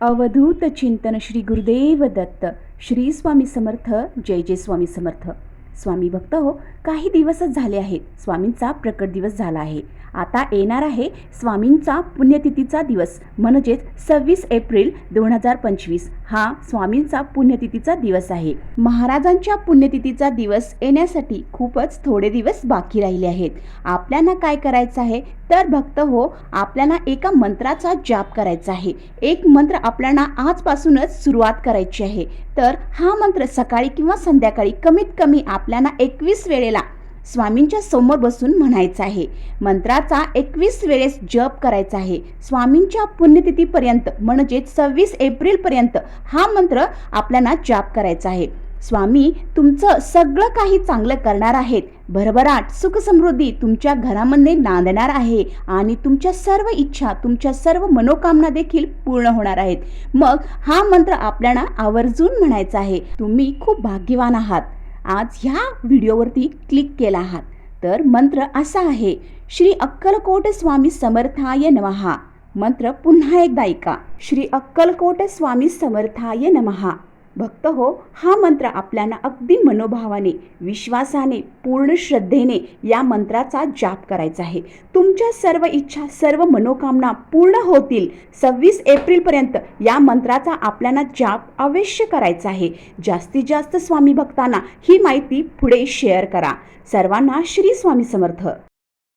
अवधूत चिंतन श्री गुरुदेव दत्त. श्री स्वामी समर्थ. जय जय स्वामी समर्थ. स्वामी भक्त हो, काही दिवसच झाले आहेत स्वामींचा प्रकट दिवस झाला आहे. आता येणार आहे स्वामींचा पुण्यतिथीचा दिवस, म्हणजेच 26 एप्रिल 2025 हा स्वामींचा पुण्यतिथीचा दिवस आहे. महाराजांच्या पुण्यतिथीचा दिवस येण्यासाठी खूपच थोडे दिवस बाकी राहिले आहेत. आपल्याला काय करायचं आहे तर भक्त हो, आपल्याला एका मंत्राचा जाप करायचा आहे. एक मंत्र आपल्याला आजपासूनच सुरुवात करायची आहे. तर हा मंत्र सकाळी किंवा संध्याकाळी कमीत कमी आपल्याला 21 वेळेला स्वामींच्या समोर बसून म्हणायचा आहे. मंत्राचा 21 वेळेस जप करायचा आहे. स्वामींच्या पुण्यतिथीपर्यंत म्हणजे 26 एप्रिलपर्यंत हा मंत्र आपल्याला जाप करायचा आहे. स्वामी तुमचं सगळं काही चांगलं करणार आहेत. भरभराट सुख समृद्धी तुमच्या घरामध्ये नांदणार आहे आणि तुमच्या सर्व इच्छा, तुमच्या सर्व मनोकामना देखील पूर्ण होणार आहेत. मग हा मंत्र आपल्याला आवर्जून म्हणायचा आहे. तुम्ही खूप भाग्यवान आहात, आज ह्या व्हिडिओवरती क्लिक केला आहात. तर मंत्र असा आहे, श्री अक्कलकोट स्वामी समर्थाय नमः. मंत्र पुन्हा एकदा ऐका, श्री अक्कलकोट स्वामी समर्थाय नमः. भक्त हो, हा मंत्र आपल्याला अगदी मनोभावाने, विश्वासाने, पूर्ण श्रद्धेने या मंत्राचा जाप करायचा आहे. तुमच्या सर्व इच्छा, सर्व मनोकामना पूर्ण होतील. 26 एप्रिलपर्यंत या मंत्राचा आपल्याला जाप अवश्य करायचा आहे. जास्तीत जास्त स्वामी भक्तांना ही माहिती पुढे शेअर करा. सर्वांना श्री स्वामी समर्थ.